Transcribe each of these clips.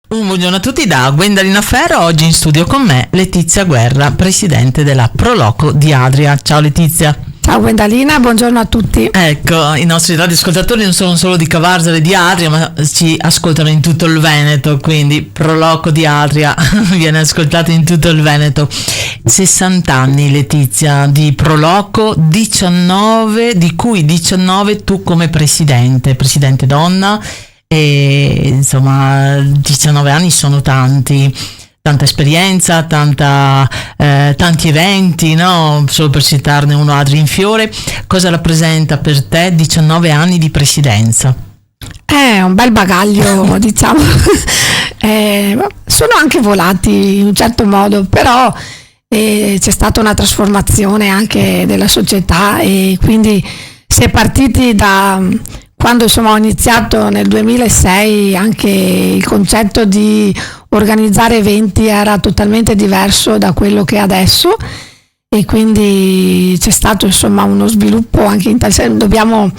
Un buongiorno a tutti da Gwendalina Ferro, oggi in studio con me Letizia Guerra, presidente della Proloco di Adria. Ciao Letizia. Ciao Gwendalina, buongiorno a tutti. Ecco, i nostri radioascoltatori non sono solo di Cavarzere e di Adria, ma ci ascoltano in tutto il Veneto, quindi Proloco di Adria viene ascoltato in tutto il Veneto. 60 anni Letizia di Proloco, 19, di cui 19 tu come presidente donna. E insomma 19 anni sono tanti, tanta esperienza, tanti eventi, no? Solo per citarne uno Adria in fiore. Cosa rappresenta per te 19 anni di presidenza? È un bel bagaglio, diciamo. Sono anche volati in un certo modo, però c'è stata una trasformazione anche della società e quindi si è partiti da quando ho iniziato nel 2006, anche il concetto di organizzare eventi era totalmente diverso da quello che è adesso e quindi c'è stato uno sviluppo anche in tal senso. Dobbiamo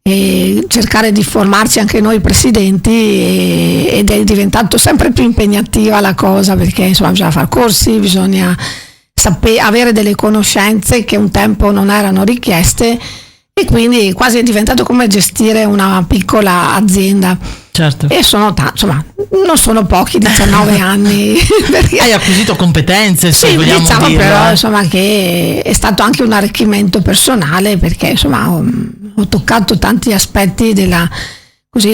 cercare di formarci anche noi presidenti ed è diventato sempre più impegnativa la cosa, perché bisogna fare corsi, bisogna avere delle conoscenze che un tempo non erano richieste. E quindi quasi è diventato come gestire una piccola azienda. Certo. E non sono pochi 19 anni. Perché hai acquisito competenze, se vogliamo diciamo dire. Però che è stato anche un arricchimento personale, perché ho toccato tanti aspetti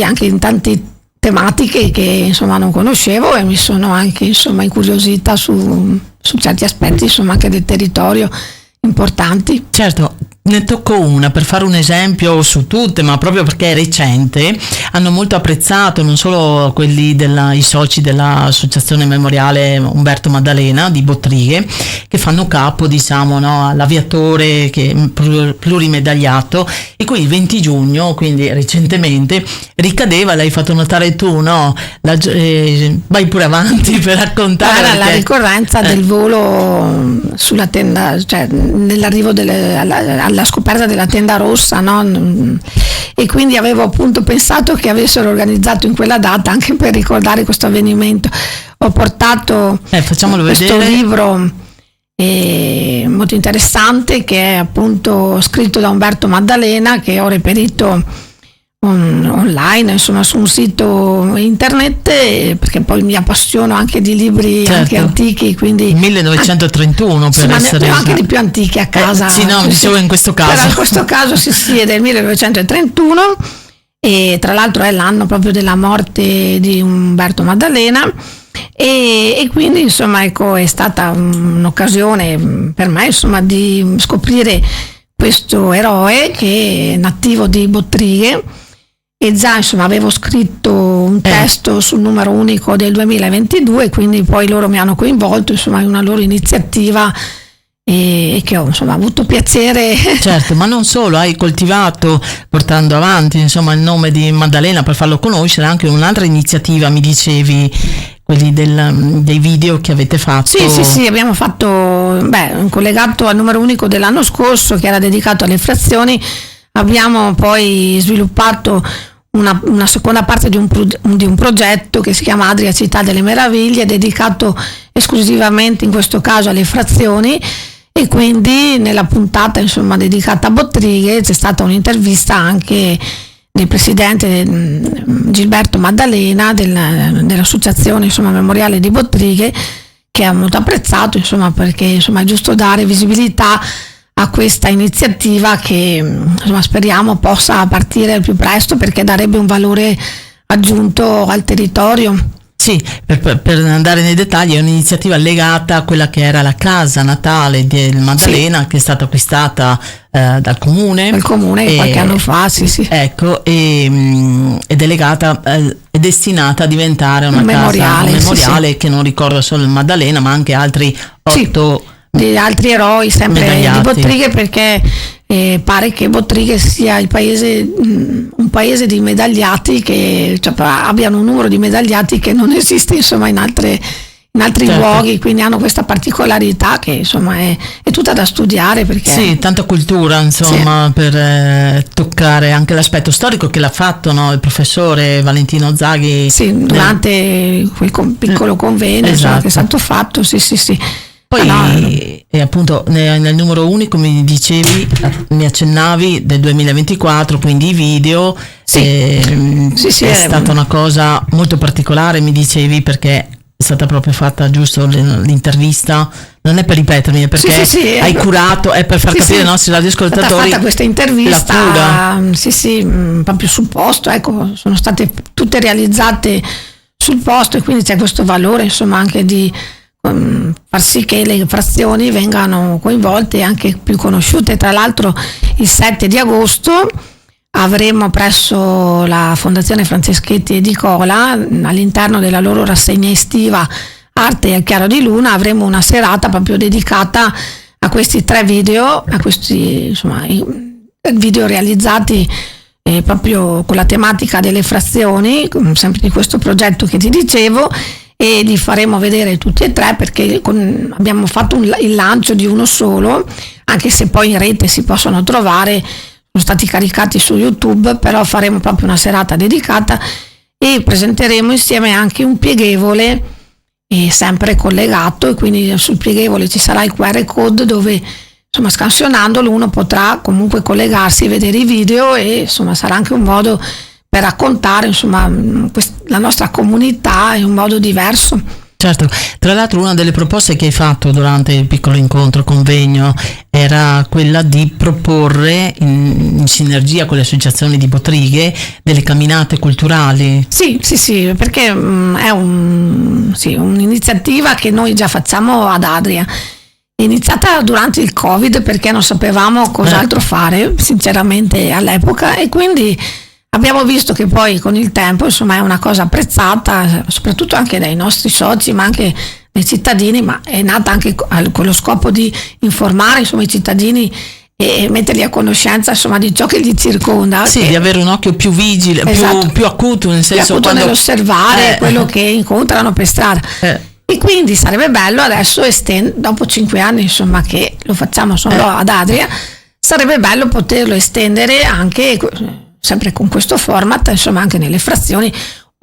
anche in tante tematiche che non conoscevo e mi sono anche incuriosita su certi aspetti anche del territorio importanti. Certo. Ne tocco una per fare un esempio su tutte, ma proprio perché è recente, hanno molto apprezzato non solo quelli i soci dell'associazione memoriale Umberto Maddalena di Bottrighe, che fanno capo all'aviatore plurimedagliato, e qui il 20 giugno, quindi recentemente, ricadeva, l'hai fatto notare tu, no? Vai pure avanti per raccontare. Era la ricorrenza del volo sulla tenda, cioè nell'arrivo alla scoperta della tenda rossa, no? E quindi avevo appunto pensato che avessero organizzato in quella data anche per ricordare questo avvenimento. Ho portato questo libro molto interessante, che è appunto scritto da Umberto Maddalena, che ho reperito online, su un sito internet, perché poi mi appassiono anche di libri anche antichi, quindi 1931 per essere anche di più antichi a casa. Dicevo in questo caso. Però in questo caso è del 1931 e tra l'altro è l'anno proprio della morte di Umberto Maddalena e quindi è stata un'occasione per me di scoprire questo eroe che è nativo di Bottrighe. E già avevo scritto un testo sul numero unico del 2022, quindi poi loro mi hanno coinvolto in una loro iniziativa e che ho avuto piacere. Certo, ma non solo, hai coltivato, portando avanti il nome di Maddalena per farlo conoscere, anche un'altra iniziativa, mi dicevi, quelli dei video che avete fatto. Sì, abbiamo fatto un collegato al numero unico dell'anno scorso, che era dedicato alle frazioni. Abbiamo poi sviluppato una seconda parte di un progetto che si chiama Adria Città delle Meraviglie, dedicato esclusivamente in questo caso alle frazioni, e quindi nella puntata dedicata a Bottrighe c'è stata un'intervista anche del presidente Gilberto Maddalena dell'associazione memoriale di Bottrighe, che ha molto apprezzato perché è giusto dare visibilità a questa iniziativa che speriamo possa partire al più presto, perché darebbe un valore aggiunto al territorio. Sì, per andare nei dettagli, è un'iniziativa legata a quella che era la casa natale del Maddalena, che è stata acquistata dal comune. Dal comune qualche anno fa, sì. Ecco, ed è legata, è destinata a diventare una memoriale, casa memoriale, che non ricorda solo il Maddalena, ma anche altri 8 di altri eroi sempre di Bottrighe, perché pare che Bottrighe sia un paese di medagliati, che abbiano un numero di medagliati che non esiste in in altri Certo. luoghi, quindi hanno questa particolarità che insomma è tutta da studiare, perché Sì, tanta cultura, insomma, per toccare anche l'aspetto storico che l'ha fatto, no, il professore Valentino Zaghi. sì, durante quel piccolo convegno insomma, che è Esatto. stato fatto, sì. Poi, No, e appunto, nel numero unico mi dicevi, mi accennavi del 2024, quindi i video. Sì. Sì, È è stata una cosa molto particolare, mi dicevi, perché è stata proprio fatta giusto l'intervista. Non è per ripetermi, è perché Sì, hai curato, è per far capire ai nostri è radioascoltatori stata fatta questa la intervista, cura. sì, proprio sul posto, ecco, sono state tutte realizzate sul posto, e quindi c'è questo valore insomma anche di far sì che le frazioni vengano coinvolte e anche più conosciute. Tra l'altro il 7 di agosto avremo presso la Fondazione Franceschetti Edicola, all'interno della loro rassegna estiva Arte al chiaro di luna, avremo una serata proprio dedicata a questi 3 video, a questi insomma video realizzati proprio con la tematica delle frazioni, sempre di questo progetto che ti dicevo, e li faremo vedere tutti e 3, perché abbiamo fatto il lancio di uno solo, anche se poi in rete si possono trovare, sono stati caricati su YouTube, però faremo proprio una serata dedicata e presenteremo insieme anche un pieghevole sempre collegato, e quindi sul pieghevole ci sarà il QR code dove insomma scansionandolo uno potrà comunque collegarsi e vedere i video, e insomma sarà anche un modo per raccontare insomma la nostra comunità in un modo diverso. Certo, tra l'altro una delle proposte che hai fatto durante il piccolo incontro convegno era quella di proporre in sinergia con le associazioni di botteghe delle camminate culturali. Sì, perché è un'iniziativa che noi già facciamo ad Adria. È iniziata durante il Covid, perché non sapevamo cos'altro fare sinceramente all'epoca, e quindi abbiamo visto che poi con il tempo insomma è una cosa apprezzata soprattutto anche dai nostri soci, ma anche dai cittadini, ma è nata anche con lo scopo di informare insomma i cittadini e metterli a conoscenza insomma di ciò che li circonda. Sì, di avere un occhio più vigile, Esatto. più acuto, nel senso più acuto quando nell'osservare quello che incontrano per strada. E quindi sarebbe bello adesso dopo 5 anni insomma che lo facciamo solo ad Adria, sarebbe bello poterlo estendere anche sempre con questo format insomma anche nelle frazioni,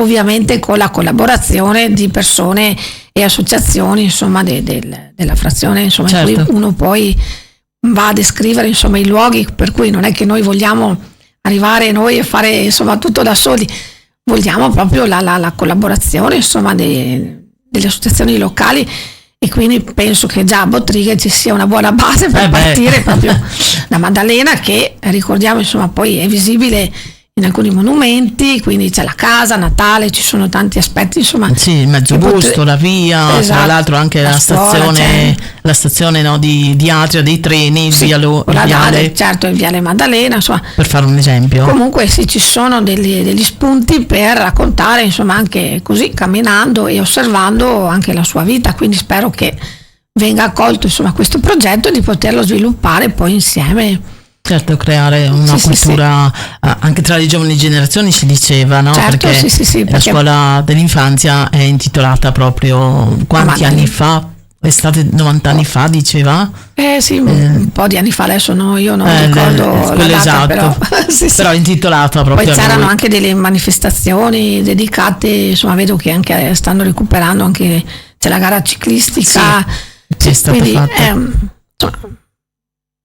ovviamente con la collaborazione di persone e associazioni insomma della frazione insomma, Certo. in cui uno poi va a descrivere insomma i luoghi, per cui non è che noi vogliamo arrivare noi e fare insomma tutto da soli, vogliamo proprio la collaborazione insomma delle associazioni locali, e quindi penso che già a Bottrighe ci sia una buona base per partire proprio da Maddalena, che ricordiamo insomma poi è visibile in alcuni monumenti, quindi c'è la casa Natale, ci sono tanti aspetti insomma. Sì, il mezzobusto, la via, Esatto. tra l'altro anche la scuola, stazione no, di Atria dei treni, sì, il viale, certo, il viale Maddalena insomma. per fare un esempio. Comunque sì, ci sono degli spunti per raccontare insomma anche così, camminando e osservando anche la sua vita, quindi spero che venga accolto insomma questo progetto e di poterlo sviluppare poi insieme. Certo, creare una cultura anche tra le giovani generazioni, si diceva, no? Certo, perché perché la scuola dell'infanzia è intitolata proprio quanti anni fa? È stato 90 anni fa, diceva? Sì, un po' di anni fa, adesso io non ricordo la data, esatto. però, sì. Però è intitolata proprio poi a c'erano lui. anche delle manifestazioni dedicate, insomma vedo che anche stanno recuperando, anche c'è la gara ciclistica, sì, è stata quindi fatta. Insomma,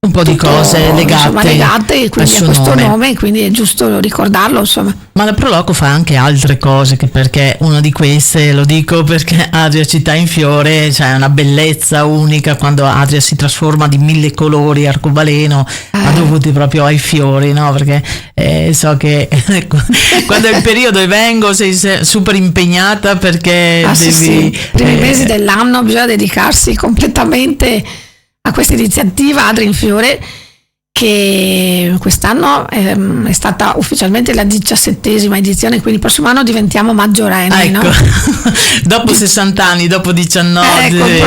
Un po' di cose legate quindi a questo nome, quindi è giusto ricordarlo insomma. Ma la Proloco fa anche altre cose, perché una di queste, lo dico perché Adria città in fiore, c'è una bellezza unica quando Adria si trasforma di 1000 colori arcobaleno, ma dovuti proprio ai fiori, no? Perché so che quando è il periodo e vengo sei super impegnata, perché devi... Sì. Primi mesi dell'anno bisogna dedicarsi completamente a questa iniziativa Adria in Fiore, che quest'anno è stata ufficialmente la 17ª edizione, quindi il prossimo anno diventiamo maggiorenni, ecco. no? Dopo 60 anni, dopo 19,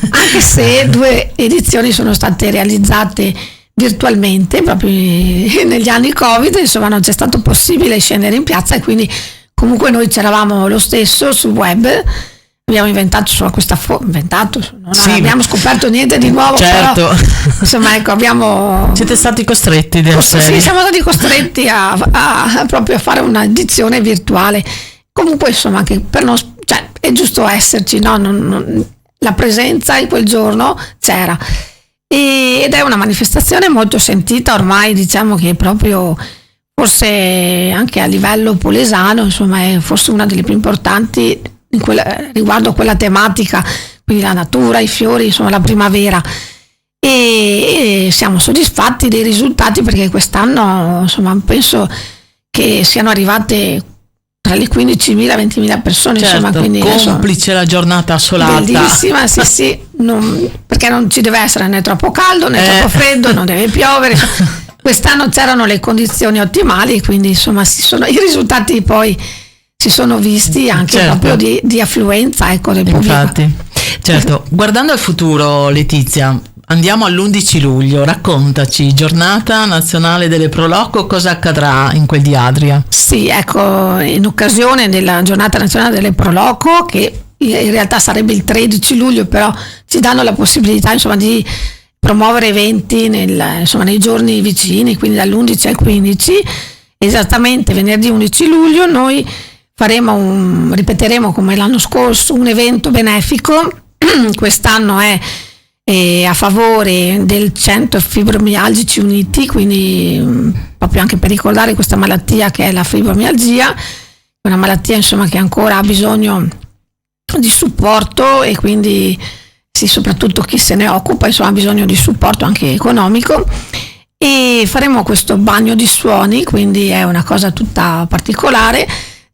anche se 2 edizioni sono state realizzate virtualmente proprio negli anni Covid, insomma non c'è stato possibile scendere in piazza, e quindi comunque noi c'eravamo lo stesso sul web abbiamo inventato solo questa non abbiamo scoperto niente di nuovo, certo. Però insomma, ecco, siete stati costretti sì, siamo stati costretti a proprio a fare una edizione virtuale. Comunque insomma, anche per noi, cioè, è giusto esserci, no? La presenza in quel giorno c'era, ed è una manifestazione molto sentita ormai, diciamo che proprio forse anche a livello polesano, insomma, è forse una delle più importanti riguardo quella tematica, quindi la natura, i fiori, insomma la primavera, e siamo soddisfatti dei risultati, perché quest'anno insomma penso che siano arrivate tra le 15.000 e 20.000 persone, certo, insomma, quindi complice la giornata assolata, bellissima, sì, perché non ci deve essere né troppo caldo né troppo freddo, non deve piovere. Quest'anno c'erano le condizioni ottimali, quindi insomma i risultati poi si sono visti anche, certo, proprio di affluenza, ecco, del pubblico. Infatti, certo. Guardando al futuro, Letizia, andiamo all'11 luglio, raccontaci, giornata nazionale delle Pro Loco, cosa accadrà in quel di Adria? Sì, ecco, in occasione della giornata nazionale delle Pro Loco, che in realtà sarebbe il 13 luglio, però ci danno la possibilità, insomma, di promuovere eventi nei giorni vicini, quindi dall'11 al 15, esattamente venerdì 11 luglio noi ripeteremo come l'anno scorso un evento benefico. Quest'anno è a favore del Centro Fibromialgici Uniti, quindi proprio anche per ricordare questa malattia che è la fibromialgia, una malattia insomma che ancora ha bisogno di supporto, e quindi sì, soprattutto chi se ne occupa insomma ha bisogno di supporto anche economico, e faremo questo bagno di suoni, quindi è una cosa tutta particolare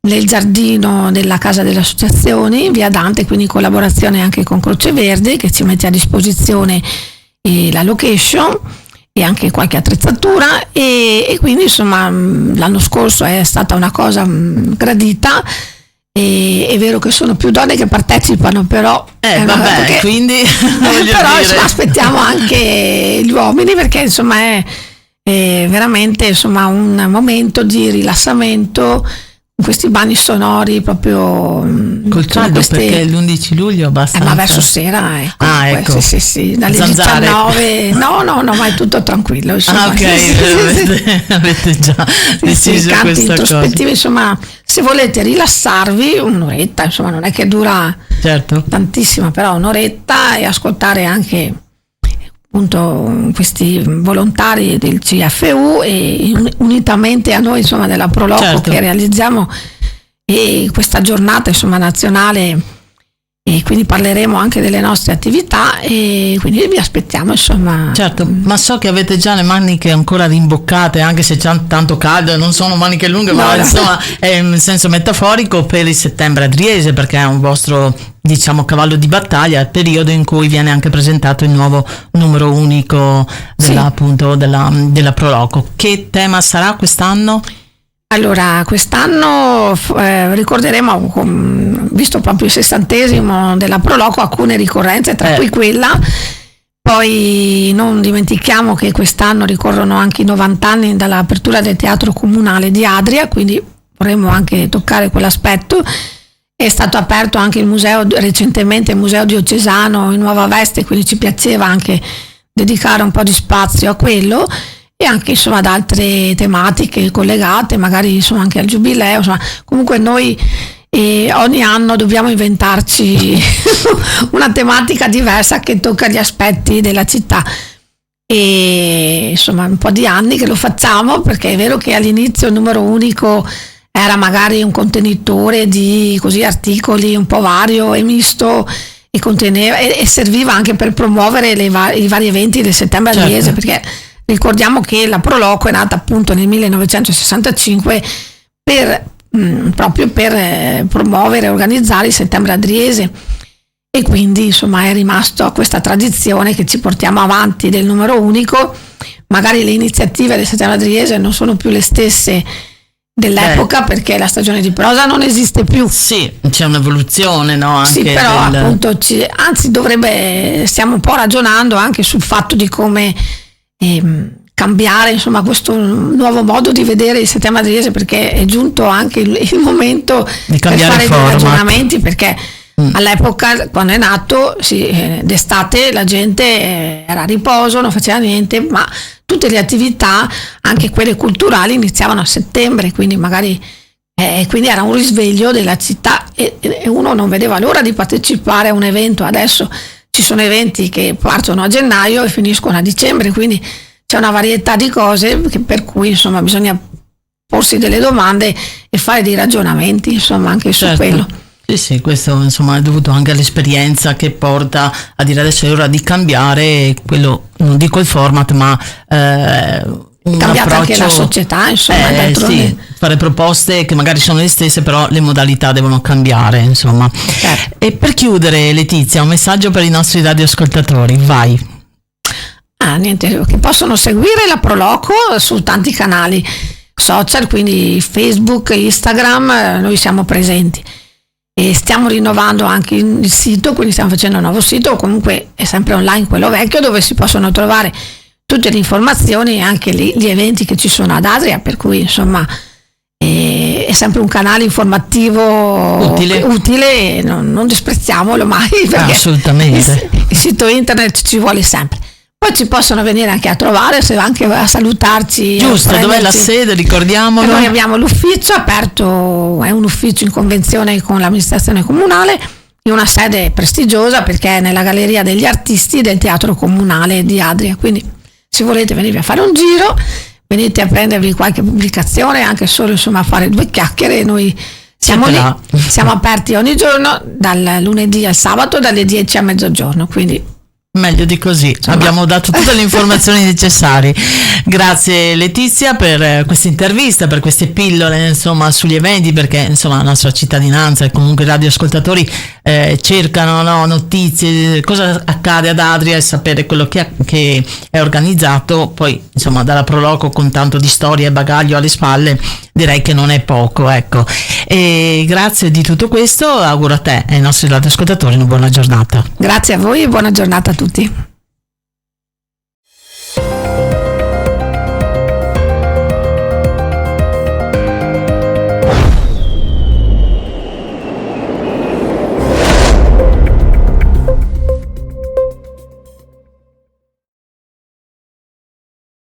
nel giardino della Casa delle Associazioni, via Dante, quindi in collaborazione anche con Croce Verde, che ci mette a disposizione la location e anche qualche attrezzatura, e quindi insomma l'anno scorso è stata una cosa gradita. È vero che sono più donne che partecipano, però quindi però insomma, aspettiamo anche gli uomini, perché insomma è veramente insomma un momento di rilassamento, questi bagni sonori proprio col caldo, perché l'11 luglio abbastanza ma verso sera, ecco. Ecco. Sì, dalle Zanzare. 19 no, ma è tutto tranquillo, insomma. Ok, avete già deciso canti questa introspettivi, cosa. insomma, se volete rilassarvi un'oretta, insomma non è che dura, certo, tantissimo, però un'oretta, e ascoltare anche appunto questi volontari del CFU, e unitamente a noi insomma della Pro Loco, certo, che realizziamo questa giornata insomma nazionale, e quindi parleremo anche delle nostre attività, e quindi vi aspettiamo insomma. Certo, ma so che avete già le maniche ancora rimboccate, anche se c'è tanto caldo, non sono maniche lunghe, ma insomma è in senso metaforico, per il settembre adriese, perché è un vostro, diciamo, cavallo di battaglia, il periodo in cui viene anche presentato il nuovo numero unico appunto della Pro Loco. Che tema sarà quest'anno? Allora, quest'anno ricorderemo, visto proprio il 60° della Pro Loco, alcune ricorrenze, tra cui quella. Poi non dimentichiamo che quest'anno ricorrono anche i 90 anni dall'apertura del Teatro Comunale di Adria, quindi vorremmo anche toccare quell'aspetto. È stato aperto anche il museo, recentemente il Museo Diocesano in nuova veste, quindi ci piaceva anche dedicare un po' di spazio a quello, e anche insomma ad altre tematiche collegate, magari insomma anche al Giubileo. Insomma, comunque noi ogni anno dobbiamo inventarci una tematica diversa che tocca gli aspetti della città, e insomma un po' di anni che lo facciamo, perché è vero che all'inizio il numero unico era magari un contenitore di così articoli un po' vario e misto, e conteneva e serviva anche per promuovere i vari eventi del settembre adriese, certo, perché ricordiamo che la Pro Loco è nata appunto nel 1965 proprio per promuovere e organizzare il settembre adriese, e quindi insomma è rimasto questa tradizione che ci portiamo avanti del numero unico. Magari le iniziative del settembre adriese non sono più le stesse dell'epoca, perché la stagione di prosa non esiste più. Sì, c'è un'evoluzione, no? Anche sì, però appunto stiamo un po' ragionando anche sul fatto di come cambiare insomma questo nuovo modo di vedere il settembre adriese, perché è giunto anche il momento di per fare dei ragionamenti, perché All'epoca, quando è nato, d'estate la gente era a riposo, non faceva niente, ma tutte le attività, anche quelle culturali, iniziavano a settembre, quindi magari quindi era un risveglio della città e uno non vedeva l'ora di partecipare a un evento. Adesso ci sono eventi che partono a gennaio e finiscono a dicembre, quindi c'è una varietà di cose per cui insomma bisogna porsi delle domande e fare dei ragionamenti insomma anche su quello. Sì, questo insomma è dovuto anche all'esperienza che porta a dire adesso è ora di cambiare quello, non dico il format, ma cambiata anche la società, insomma, sì, fare proposte che magari sono le stesse, però le modalità devono cambiare, insomma. Certo. E per chiudere, Letizia, un messaggio per i nostri radioascoltatori, vai. Niente, che possono seguire la Proloco su tanti canali social, quindi Facebook, Instagram, noi siamo presenti e stiamo rinnovando anche il sito, quindi stiamo facendo un nuovo sito, comunque è sempre online quello vecchio, dove si possono trovare tutte le informazioni e anche gli eventi che ci sono ad Adria, per cui insomma è sempre un canale informativo utile e non disprezziamolo mai, perché assolutamente il sito internet ci vuole sempre. Poi ci possono venire anche a trovare, se anche a salutarci. Giusto, dov'è la sede, ricordiamolo? Noi abbiamo l'ufficio aperto, è un ufficio in convenzione con l'amministrazione comunale, in una sede prestigiosa perché è nella Galleria degli Artisti del Teatro Comunale di Adria, quindi se volete venire a fare un giro, venite a prendervi qualche pubblicazione, anche solo insomma a fare due chiacchiere. Noi siamo lì, siamo aperti ogni giorno, dal lunedì al sabato, dalle 10 a mezzogiorno, quindi meglio di così, insomma, abbiamo dato tutte le informazioni necessarie. Grazie Letizia per questa intervista, per queste pillole insomma sugli eventi, perché insomma la nostra cittadinanza e comunque i radioascoltatori cercano notizie, cosa accade ad Adria e sapere quello che è organizzato. Poi insomma dalla Proloco, con tanto di storia e bagaglio alle spalle, direi che non è poco, ecco. E grazie di tutto questo, auguro a te e ai nostri radioascoltatori una buona giornata. Grazie a voi e buona giornata a tutti.